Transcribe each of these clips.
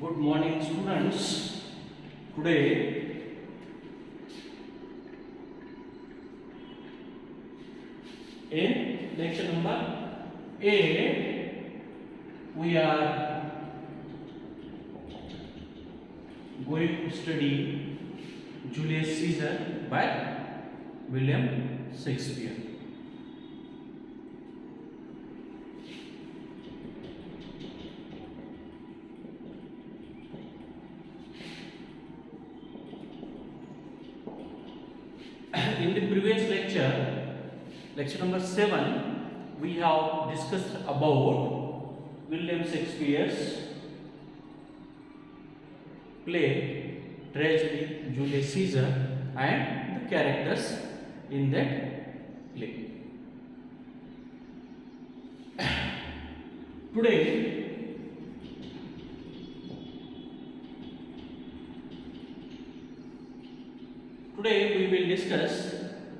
Good morning, students. Today in lecture number 8 we are going to study Julius Caesar by William Shakespeare. In the previous lecture number 7, we have discussed about William Shakespeare's play, tragedy Julius Caesar, and the characters in that play. Today we will discuss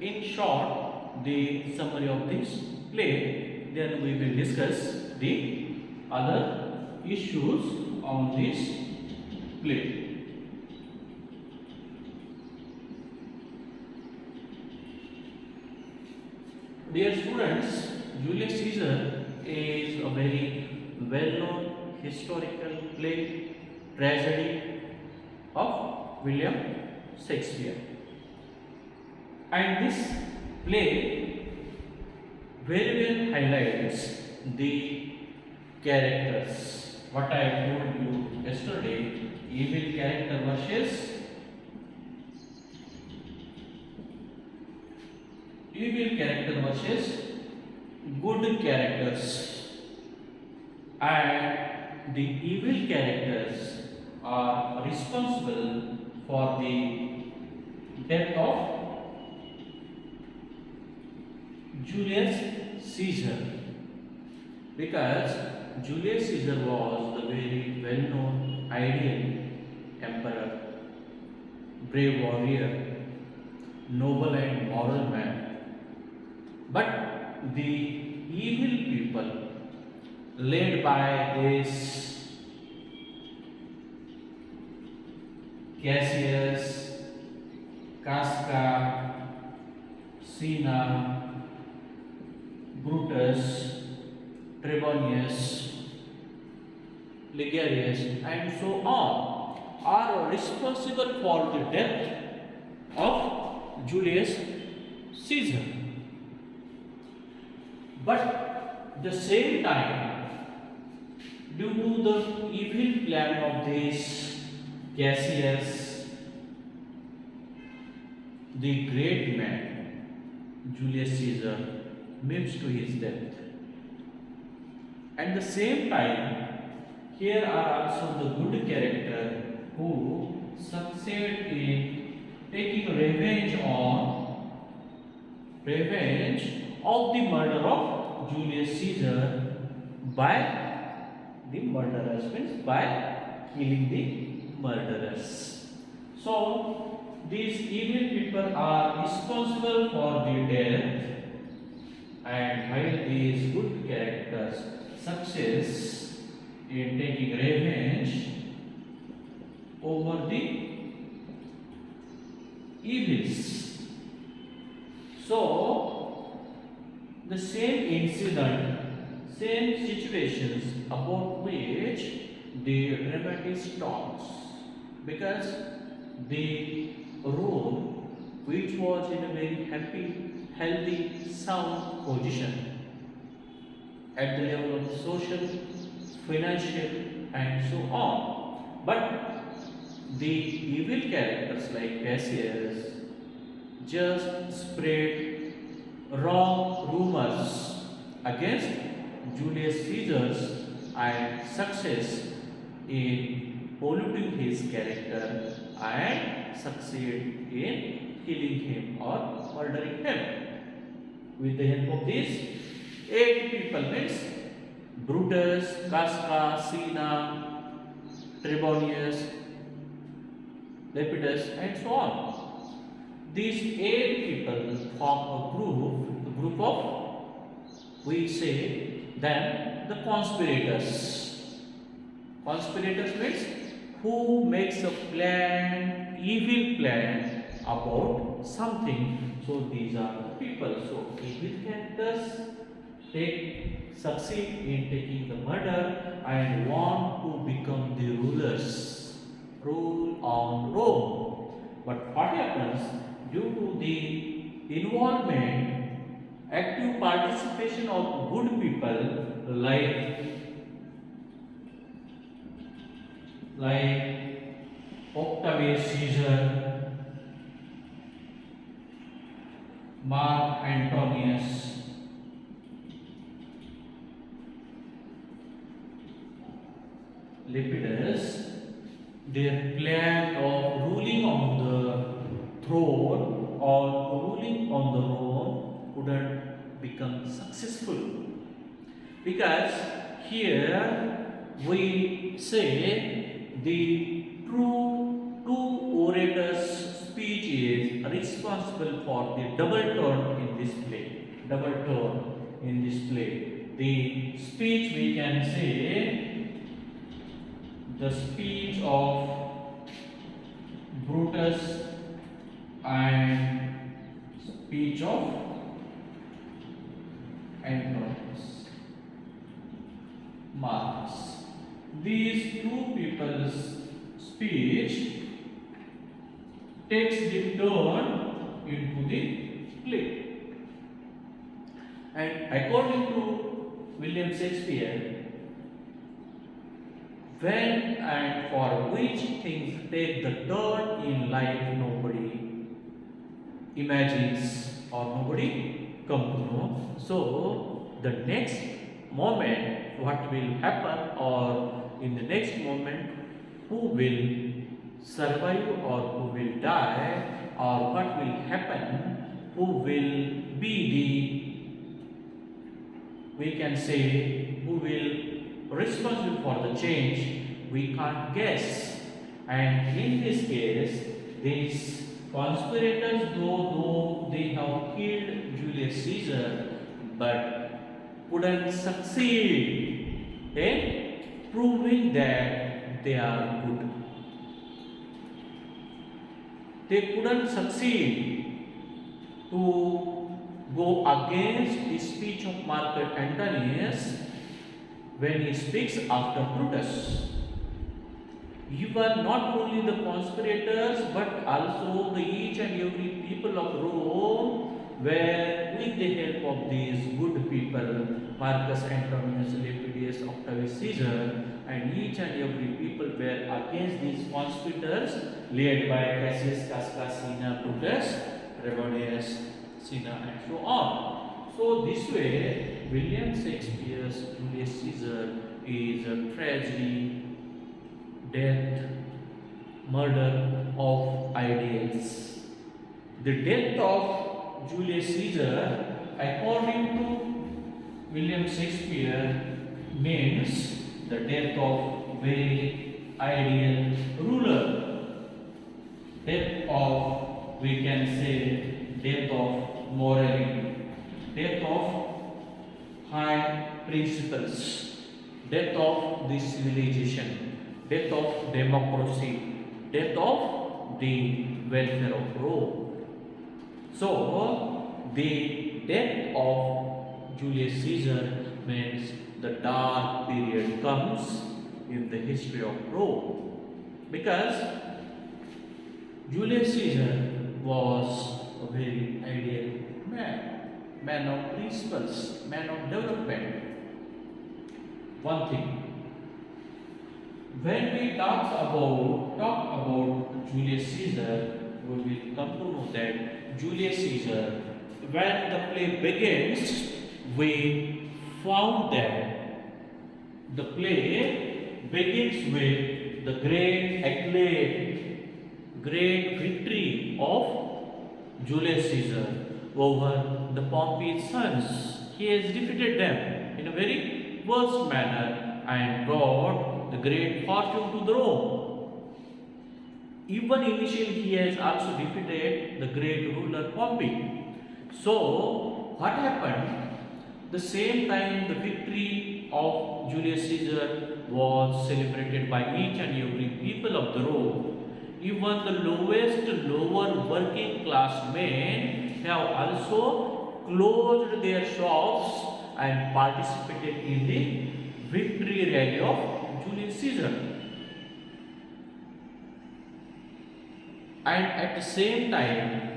in short the summary of this play, then we will discuss the other issues on this play. Dear students, Julius Caesar is a very well-known historical play, tragedy of William Shakespeare. And this play very well highlights the characters. What I told you yesterday, evil character versus good characters. And the evil characters are responsible for the death of Julius Caesar, because Julius Caesar was the very well-known ideal emperor, brave warrior, noble and moral man. But the evil people led by this Cassius, Casca, Cinna, Brutus, Trebonius, Ligarius, and so on, are responsible for the death of Julius Caesar. But at the same time, due to the evil plan of this Cassius, the great man Julius Caesar moves to his death. At the same time, here are also the good character who succeed in taking revenge of the murder of Julius Caesar by the murderers, means by killing the murderers. So these evil people are responsible for the death, and while these good characters success in taking revenge over the evils. So the same incident, same situations about which the dramatist talks, because the Rome, which was in a very happy, healthy, sound position at the level of social, financial, and so on. But the evil characters like Cassius just spread wrong rumors against Julius Caesar's and success in polluting his character and succeed in killing him or murdering him. With the help of these 8 people, means Brutus, Casca, Cinna, Trebonius, Lepidus, and so on. These 8 people form a group of, we say, them the conspirators. Conspirators means who makes a plan, evil plan about something. So these are the people. So evil characters succeed in taking the murder and want to become the rulers, rule on Rome. But what happens due to the involvement, active participation of good people like Octavius Caesar, Mark Antonius, Lepidus, their plan of ruling on the throne or ruling on the Rome couldn't become successful, because here we say the two orators' speech is responsible for the double turn in this play. Double turn in this play. The speech, we can say, the speech of Brutus and speech of Antonius, Marcus. These two people's speech takes the turn into the play. And according to William Shakespeare, when and for which things take the turn in life nobody imagines or nobody come to know. So the next moment what will happen, or in the next moment who will survive or who will die, or what will happen, who will be the, we can say, who will responsible for the change, we can't guess. And in this case, these conspirators, though they have killed Julius Caesar, but couldn't succeed in proving that they are good. They couldn't succeed to go against the speech of Mark Antonius when he speaks after Brutus. Even not only the conspirators but also the each and every people of Rome were with the help of these good people, Marcus Antonius, Lepidus, Octavius Caesar, and each and every people were against these conspirators led by Cassius, Casca, Cinna, Brutus, Trebonius, Cinna, and so on. So this way, William Shakespeare's Julius Caesar is a tragedy, death, murder of ideals. The death of Julius Caesar, according to William Shakespeare, means the death of very ideal ruler. Death of, we can say, death of morality, death of high principles, death of the civilization, death of democracy, death of the welfare of Rome. So, the death of Julius Caesar means the dark period comes in the history of Rome, because Julius Caesar was a very ideal man of principles, man of development. One thing, when we talk about Julius Caesar, we will come to know that Julius Caesar, when the play begins, we found that the play begins with the great acclaim, great victory of Julius Caesar over the Pompey's sons. He has defeated them in a very worst manner and brought the great fortune to the Rome. Even initially he has also defeated the great ruler Pompey. So what happened? The same time the victory of Julius Caesar was celebrated by each and every people of the Rome. Even the lower working class men have also closed their shops and participated in the victory rally of Julius Caesar. And at the same time,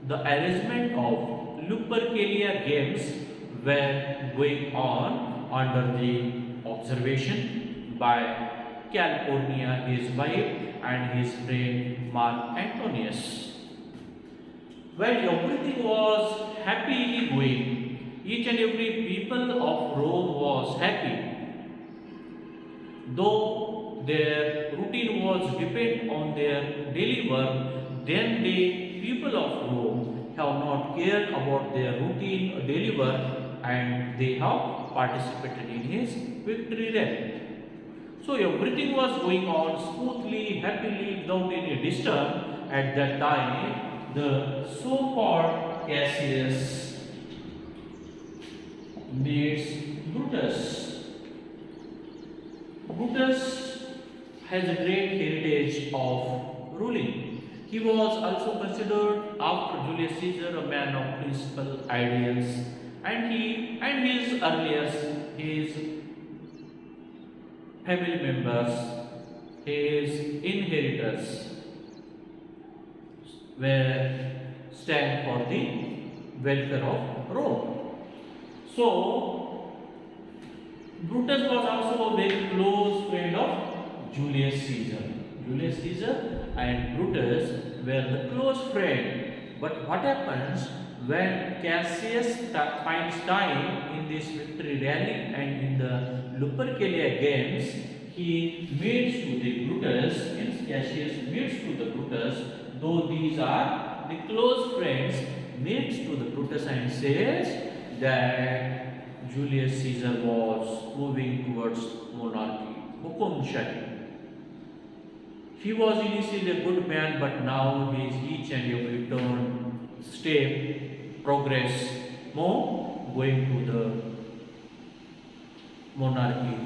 the arrangement of Lupercalia games were going on under the observation by California, his wife, and his friend Mark Antonius. When everything was happily going, each and every people of Rome was happy. Though their routine was depend on their daily work, then the people of Rome have not cared about their routine daily work, and they have participated in his victory rally. So everything was going on smoothly, happily, without any disturb. At that time, the so-called Cassius meets Brutus. Brutus has a great heritage of ruling. He was also considered after Julius Caesar a man of principal ideals, and his family members, his inheritors were stand for the welfare of Rome. So Brutus was also a very close friend of Julius Caesar. Julius Caesar and Brutus were the close friend. But what happens when Cassius finds time in this victory rally and in the Lupercalia games? He meets to the Brutus, means Cassius meets to the Brutus, though these are the close friends, meets to the Brutus and says that Julius Caesar was moving towards monarchy, Hukumshahi. He was initially a good man, but now he is each and every turn, step, progress, more going to the monarchy.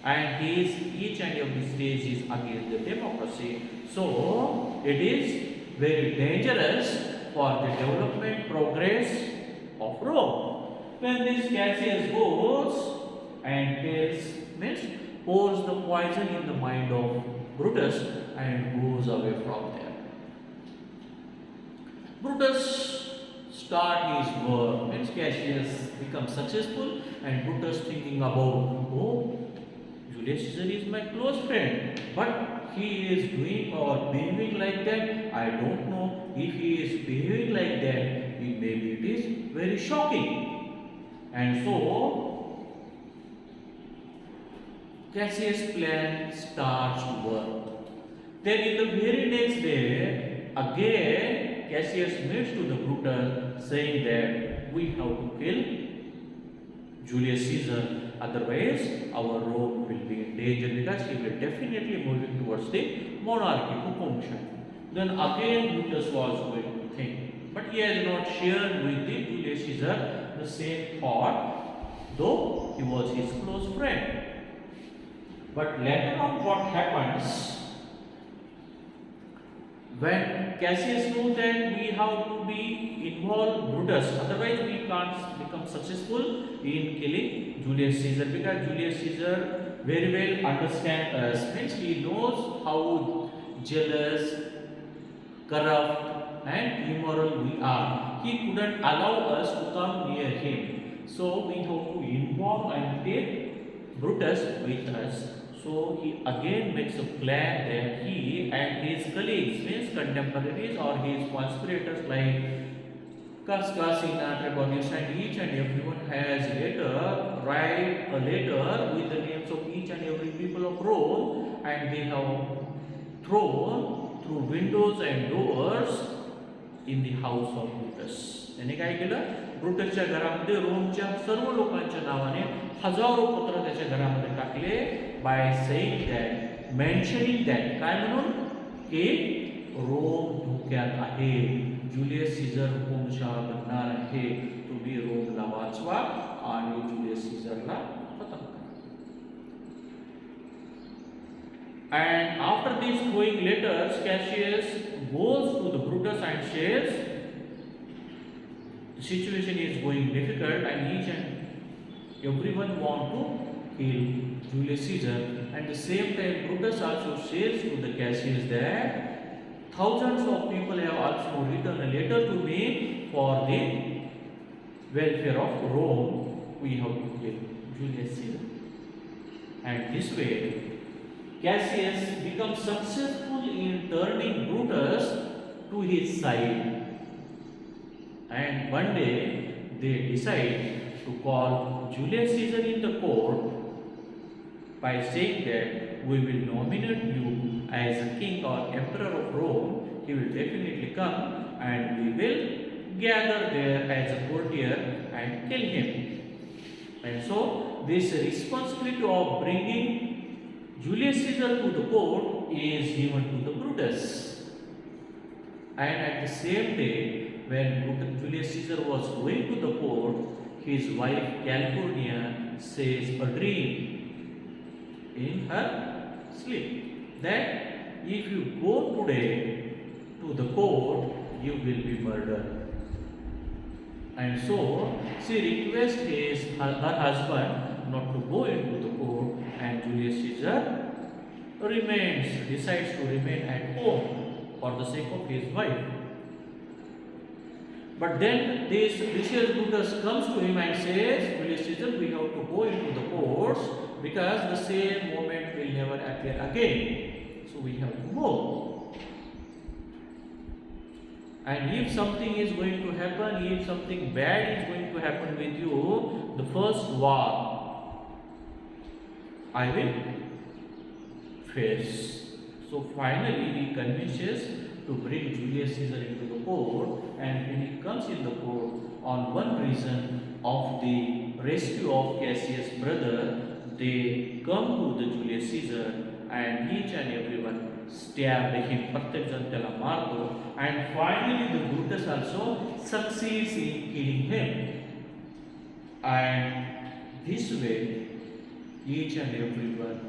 And each and every stage is against the democracy. So it is very dangerous for the development progress of Rome. When this Cassius goes and pours the poison in the mind of Brutus and goes away from there. Brutus start his work, means Cassius becomes successful, and Brutus thinking about, oh, Julius Caesar is my close friend, but he is doing or behaving like that. I don't know if he is behaving like that. Maybe it is very shocking. And so Cassius' plan starts to work. Then in the very next day, again Cassius meets to the Brutus saying that we have to kill Julius Caesar, otherwise our Rome will be in danger, because he will definitely moving towards the monarchy, Hukumshahi. Then again Brutus was going to think, but he has not shared with the Julius Caesar the same thought, though he was his close friend. But later on what happens, when Cassius knew that we have to be involved Brutus, otherwise we can't become successful in killing Julius Caesar, because Julius Caesar very well understands us, means he knows how jealous, corrupt and immoral we are. He couldn't allow us to come near him. So we have to involve and take Brutus with us. So he again makes a plan that he and his colleagues, means contemporaries or his conspirators like Cascasina, Trebonius, and each and everyone has write a letter with the names of each and every people of Rome, and they have thrown through windows and doors in the house of Brutus. याने काय केलं, ब्रुटसच्या घरामध्ये रोमच्या सर्व लोकांच्या नावाने हजारो पत्र त्याच्या घरामध्ये टाकले, by saying that, mentioning that, काय म्हणून की रोम धोक्यात आहे, जुलियस सीझर हुकुमशहा बनणार आहे, तुम्ही रोमला वाचवा आणि जुलियस सीझरला खत्म करा. And after these throwing letters, Cassius goes to the Brutus and says, the situation is going difficult and each and everyone want to kill Julius Caesar. At the same time, Brutus also says to the Cassius that thousands of people have also written a letter to me for the welfare of Rome. We have to kill Julius Caesar. And this way, Cassius becomes successful in turning Brutus to his side. And one day they decide to call Julius Caesar in the court by saying that we will nominate you as a king or emperor of Rome. He will definitely come and we will gather there as a courtier and kill him. And so this responsibility of bringing Julius Caesar to the court is given to the Brutus. And at the same day, when Julius Caesar was going to the court, his wife Calpurnia says a dream in her sleep that if you go today to the court, you will be murdered. And so she requests her husband not to go into the court, and Julius Caesar decides to remain at home for the sake of his wife. But then this Lucius Brutus comes to him and says, Julius Caesar, we have to go into the courts because the same moment will never appear again. So we have to go. And if something is going to happen, if something bad is going to happen with you, the first war I will face. So finally he convinces to bring Julius Caesar into the court, and when he comes in the court on one reason of the rescue of Cassius' brother, they come to the Julius Caesar and each and everyone stabbed him, प्रत्येक जन त्याला मारतो, and finally the Brutus also succeeds in killing him. And this way each and everyone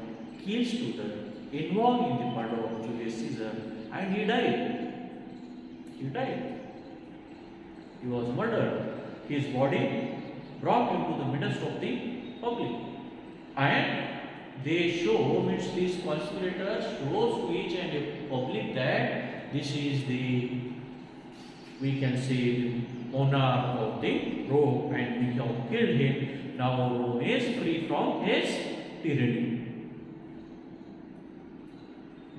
kills to the involved in the murder of Julius Caesar, and he died. He died. He was murdered. His body brought into the midst of the public, and they show, means these conspirators shows to each and every public that this is the, we can say, monarch of the Rome, and we have killed him. Now Rome is free from his tyranny.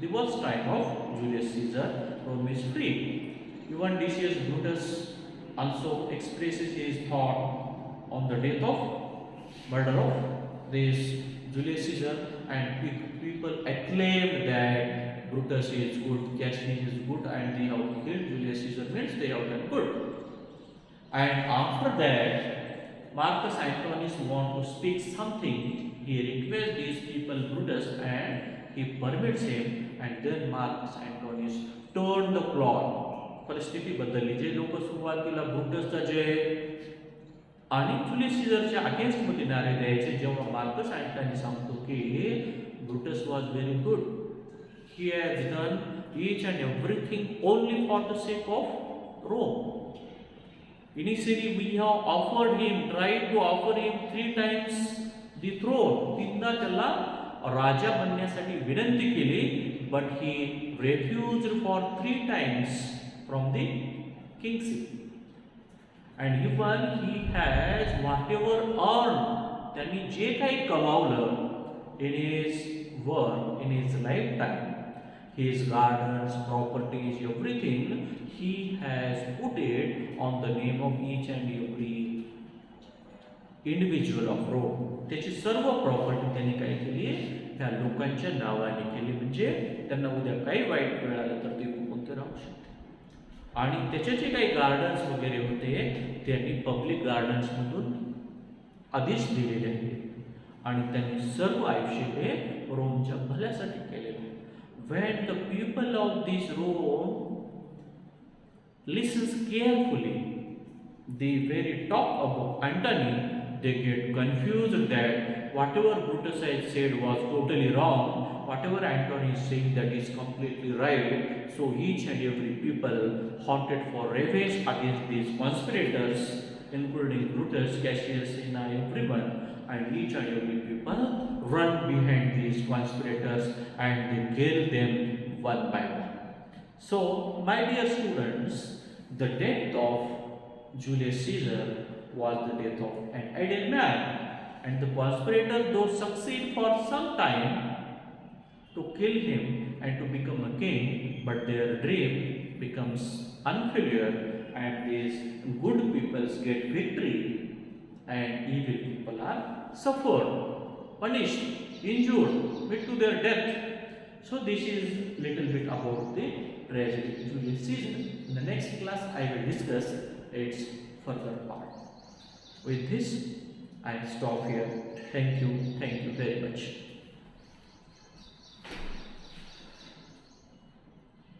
The worst time of Julius Caesar, Rome is free. Even Decius Brutus also expresses his thought on the death of murder of this Julius Caesar, and people acclaimed that Brutus is good, Cassius is good, and they have killed Julius Caesar, means they have done good. And after that, Marcus Antonius wants to speak something. He requests these people, Brutus, and he permits him, and then Marcus Antonius turned the plot. परिस्थिती बदलली. जे लोक सुरुवातीला ब्रुटसचा जे आणि Julius सीझरच्या against मध्ये नारे द्यायचे, जेव्हा Marcus Antony सांगतो की Brutus was very good, he has done each and everything only for the sake of Rome. Initially we have offered him, tried to offer him 3 times the throne. तीनदा त्याला राजा बनण्यासाठी विनंती केली, but he refused for 3 times from the kingship. And even he has whatever earned, त्यांनी जे काही कमावलं in his work, in his lifetime, his gardens, properties, everything, he has put it on the name of each and every individual of Rome. त्याची सर्व property त्यांनी काय केली, त्या लोकांच्या नावाने केली, म्हणजे त्यांना उद्या काही वाईट वेळ आलं तर ते कोणते राहू शकते. आणि त्याचे जे काही गार्डन्स वगैरे होते त्यांनी पब्लिक गार्डन्स मधून आदेश दिलेले आहेत, आणि त्यांनी सर्व आयुष्य हे रोमच्या भल्यासाठी केलेले. When the people of this Rome listens carefully, the very top of Antony, they get confused that whatever Brutus has said was totally wrong, whatever Antony is saying that is completely right. So each and every people haunted for revenge against these conspirators, including Brutus, Cassius, Cinna, everyone, and each and every people run behind these conspirators and they kill them one by one. So, my dear students, the death of Julius Caesar was the death of an idle man, and the conspirator, though succeed for some time to kill him and to become a king, but their dream becomes unfailure, and these good peoples get victory, and evil people are suffered, punished, injured, met to their death. So this is little bit about the tragedy of Julius Caesar. In the next class, I will discuss its further part. With this, I stop here. Thank you very much.